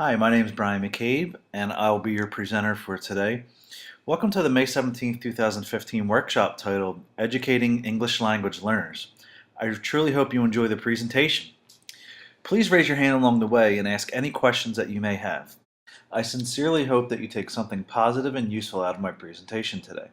Hi, my name is Brian McCabe, and I'll be your presenter for today. Welcome to the May 17th, 2015 workshop titled Educating English Language Learners. I truly hope you enjoy the presentation. Please raise your hand along the way and ask any questions that you may have. I sincerely hope that you take something positive and useful out of my presentation today.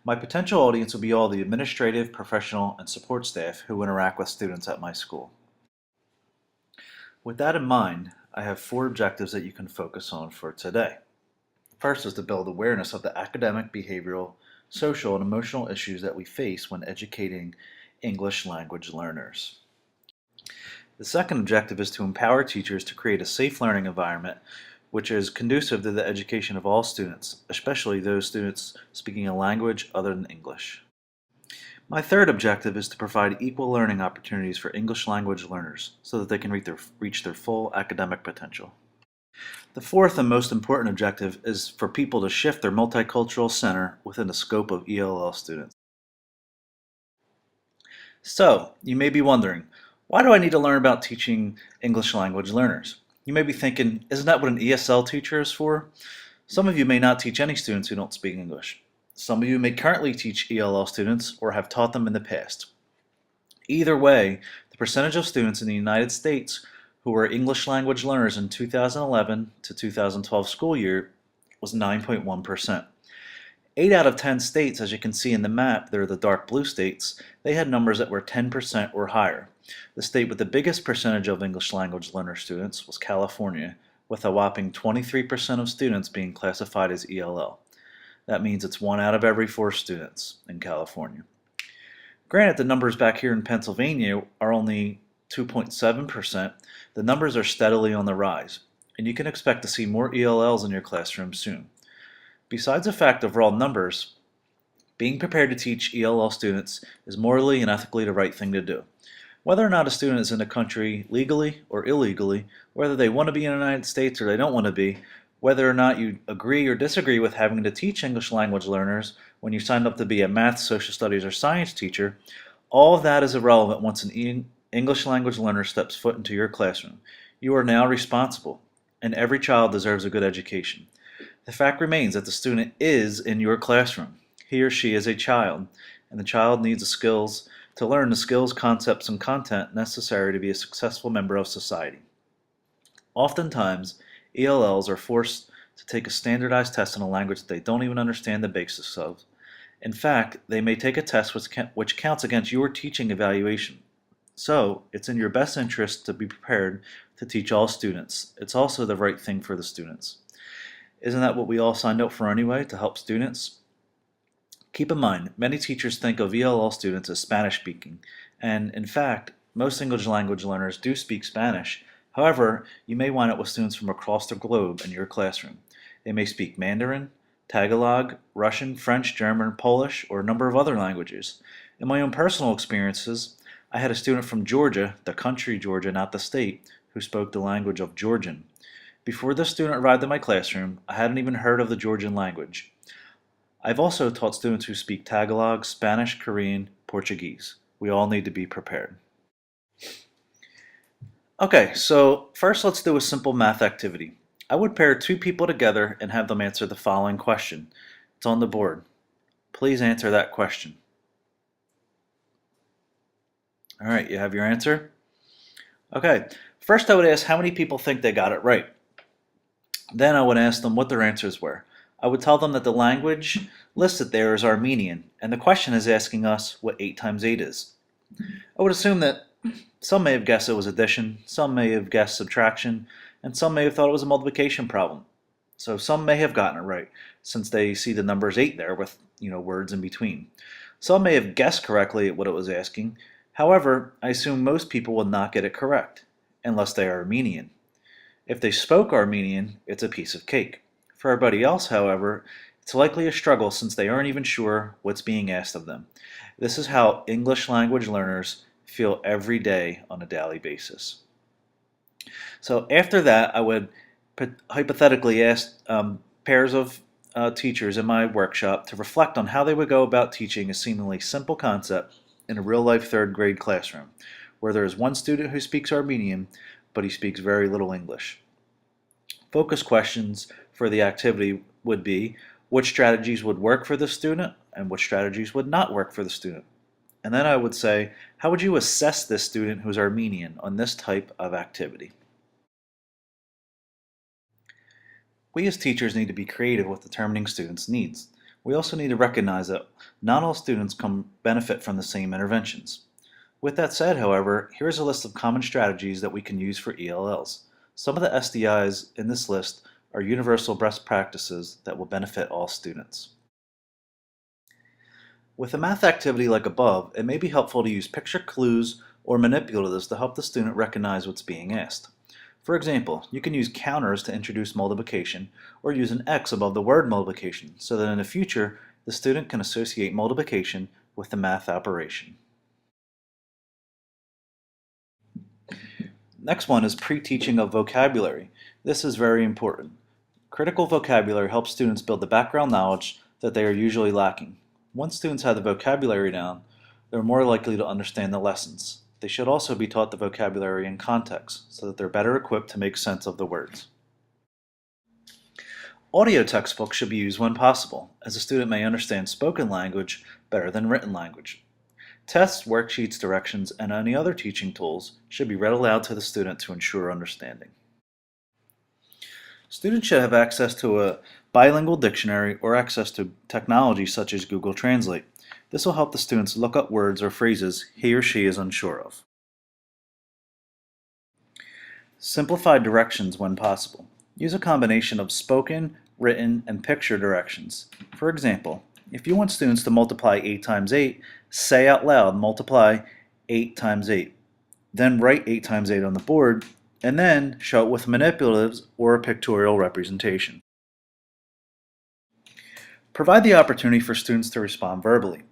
My potential audience will be all the administrative, professional, and support staff who interact with students at my school. With that in mind, I have 4 objectives that you can focus on for today. First is to build awareness of the academic, behavioral, social, and emotional issues that we face when educating English language learners. The second objective is to empower teachers to create a safe learning environment which is conducive to the education of all students, especially those students speaking a language other than English. My third objective is to provide equal learning opportunities for English language learners so that they can reach their full academic potential. The fourth and most important objective is for people to shift their multicultural center within the scope of ELL students. So, you may be wondering, why do I need to learn about teaching English language learners? You may be thinking, isn't that what an ESL teacher is for? Some of you may not teach any students who don't speak English. Some of you may currently teach ELL students or have taught them in the past. Either way, the percentage of students in the United States who were English language learners in 2011 to 2012 school year was 9.1%. 8 out of 10 states, as you can see in the map, they're the dark blue states, they had numbers that were 10% or higher. The state with the biggest percentage of English language learner students was California, with a whopping 23% of students being classified as ELL. That means it's 1 out of every 4 students in California. Granted, the numbers back here in Pennsylvania are only 2.7%. The numbers are steadily on the rise, and you can expect to see more ELLs in your classroom soon. Besides the fact of raw numbers, being prepared to teach ELL students is morally and ethically the right thing to do. Whether or not a student is in the country legally or illegally, whether they want to be in the United States or they don't want to be, whether or not you agree or disagree with having to teach English language learners when you signed up to be a math, social studies, or science teacher, all of that is irrelevant once an English language learner steps foot into your classroom. You are now responsible, and every child deserves a good education. The fact remains that the student is in your classroom. He or she is a child, and the child needs the skills to learn the skills, concepts, and content necessary to be a successful member of society. Oftentimes, ELLs are forced to take a standardized test in a language that they don't even understand the basics of. In fact, they may take a test which counts against your teaching evaluation. So, it's in your best interest to be prepared to teach all students. It's also the right thing for the students. Isn't that what we all signed up for anyway, to help students? Keep in mind, many teachers think of ELL students as Spanish speaking, and in fact, most English language learners do speak Spanish. However, you may wind up with students from across the globe in your classroom. They may speak Mandarin, Tagalog, Russian, French, German, Polish, or a number of other languages. In my own personal experiences, I had a student from Georgia, the country Georgia, not the state, who spoke the language of Georgian. Before this student arrived in my classroom, I hadn't even heard of the Georgian language. I've also taught students who speak Tagalog, Spanish, Korean, Portuguese. We all need to be prepared. Okay, so first let's do a simple math activity. I would pair 2 people together and have them answer the following question. It's on the board. Please answer that question. All right, you have your answer? Okay, first I would ask how many people think they got it right. Then I would ask them what their answers were. I would tell them that the language listed there is Armenian, and the question is asking us what 8 times 8 is. I would assume that some may have guessed it was addition, some may have guessed subtraction, and some may have thought it was a multiplication problem. So some may have gotten it right, since they see the numbers 8 there with, words in between. Some may have guessed correctly at what it was asking. However, I assume most people will not get it correct, unless they are Armenian. If they spoke Armenian, it's a piece of cake. For everybody else, however, it's likely a struggle since they aren't even sure what's being asked of them. This is how English language learners feel every day on a daily basis. So after that, I would hypothetically ask pairs of teachers in my workshop to reflect on how they would go about teaching a seemingly simple concept in a real-life 3rd grade classroom, where there is one student who speaks Armenian, but he speaks very little English. Focus questions for the activity would be which strategies would work for the student and which strategies would not work for the student. And then I would say, how would you assess this student who's Armenian on this type of activity? We as teachers need to be creative with determining students' needs. We also need to recognize that not all students can benefit from the same interventions. With that said, however, here's a list of common strategies that we can use for ELLs. Some of the SDIs in this list are universal best practices that will benefit all students. With a math activity like above, it may be helpful to use picture clues or manipulatives to help the student recognize what's being asked. For example, you can use counters to introduce multiplication, or use an X above the word multiplication, so that in the future, the student can associate multiplication with the math operation. Next one is pre-teaching of vocabulary. This is very important. Critical vocabulary helps students build the background knowledge that they are usually lacking. Once students have the vocabulary down, they're more likely to understand the lessons. They should also be taught the vocabulary in context so that they're better equipped to make sense of the words. Audio textbooks should be used when possible, as a student may understand spoken language better than written language. Tests, worksheets, directions, and any other teaching tools should be read aloud to the student to ensure understanding. Students should have access to a bilingual dictionary or access to technology such as Google Translate. This will help the students look up words or phrases he or she is unsure of. Simplify directions when possible. Use a combination of spoken, written, and picture directions. For example, if you want students to multiply 8 times 8, say out loud, multiply 8 times 8. Then write 8 times 8 on the board, and then show it with manipulatives or a pictorial representation. Provide the opportunity for students to respond verbally.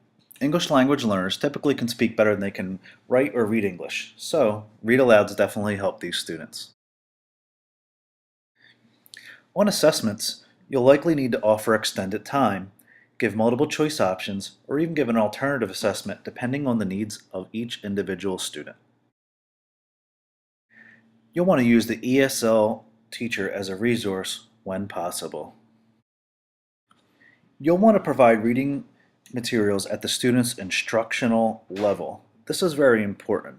English language learners typically can speak better than they can write or read English, so read alouds definitely help these students. On assessments, you'll likely need to offer extended time, give multiple choice options, or even give an alternative assessment depending on the needs of each individual student. You'll want to use the ESL teacher as a resource when possible. You'll want to provide reading materials at the student's instructional level. This is very important.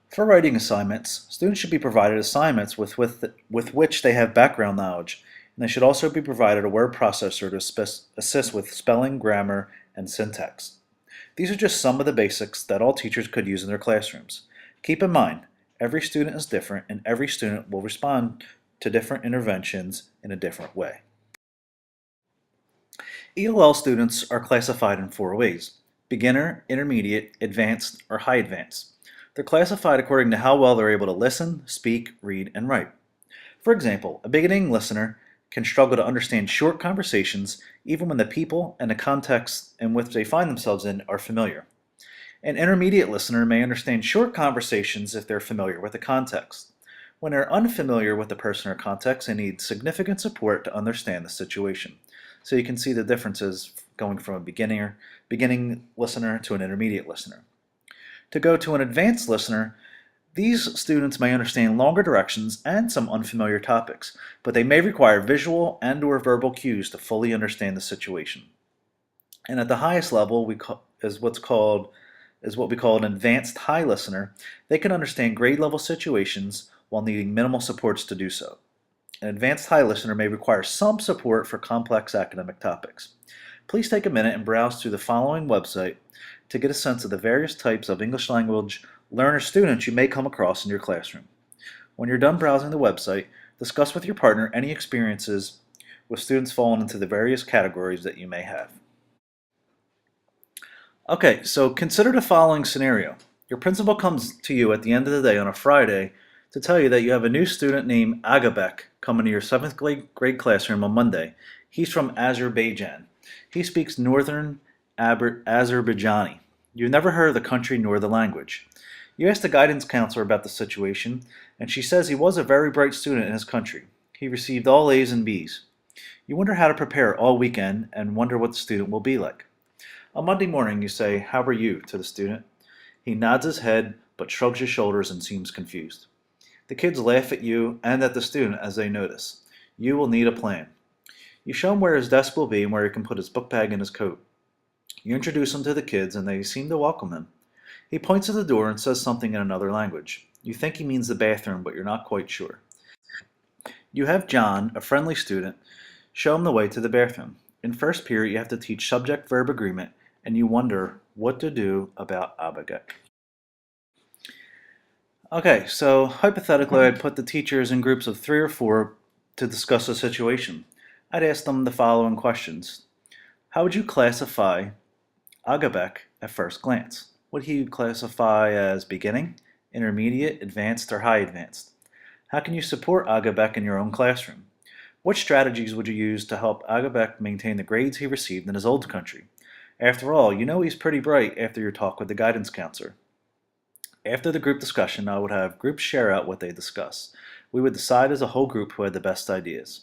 For writing assignments, students should be provided assignments with which they have background knowledge, and they should also be provided a word processor to assist with spelling, grammar, and syntax. These are just some of the basics that all teachers could use in their classrooms. Keep in mind, every student is different and every student will respond to different interventions in a different way. ELL students are classified in 4 ways: beginner, intermediate, advanced, or high advanced. They're classified according to how well they're able to listen, speak, read, and write. For example, a beginning listener can struggle to understand short conversations even when the people and the context in which they find themselves in are familiar. An intermediate listener may understand short conversations if they're familiar with the context. When they're unfamiliar with the person or context, they need significant support to understand the situation. So you can see the differences going from a beginning listener to an intermediate listener. To go to an advanced listener, these students may understand longer directions and some unfamiliar topics, but they may require visual and/or verbal cues to fully understand the situation. And at the highest level is what we call an advanced high listener. They can understand grade level situations while needing minimal supports to do so. An advanced high listener may require some support for complex academic topics. Please take a minute and browse through the following website to get a sense of the various types of English language learner students you may come across in your classroom. When you're done browsing the website, discuss with your partner any experiences with students falling into the various categories that you may have. Okay, so consider the following scenario. Your principal comes to you at the end of the day on a Friday to tell you that you have a new student named Agabek coming to your 7th grade classroom on Monday. He's from Azerbaijan. He speaks Northern Azerbaijani. You've never heard of the country nor the language. You ask the guidance counselor about the situation, and she says he was a very bright student in his country. He received all A's and B's. You wonder how to prepare all weekend and wonder what the student will be like. On Monday morning, you say, "How are you?" to the student. He nods his head but shrugs his shoulders and seems confused. The kids laugh at you and at the student as they notice. You will need a plan. You show him where his desk will be and where he can put his book bag and his coat. You introduce him to the kids and they seem to welcome him. He points at the door and says something in another language. You think he means the bathroom, but you're not quite sure. You have John, a friendly student, show him the way to the bathroom. In first period, you have to teach subject-verb agreement, and you wonder what to do about abegek. Okay, so hypothetically, I'd put the teachers in groups of 3 or 4 to discuss a situation. I'd ask them the following questions. How would you classify Agabek at first glance? Would he classify as beginning, intermediate, advanced, or high advanced? How can you support Agabek in your own classroom? What strategies would you use to help Agabek maintain the grades he received in his old country? After all, you know he's pretty bright after your talk with the guidance counselor. After the group discussion, I would have groups share out what they discuss. We would decide as a whole group who had the best ideas.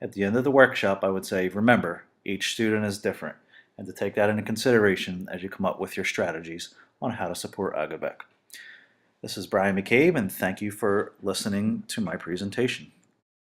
At the end of the workshop, I would say, remember, each student is different, and to take that into consideration as you come up with your strategies on how to support Agabek. This is Brian McCabe, and thank you for listening to my presentation.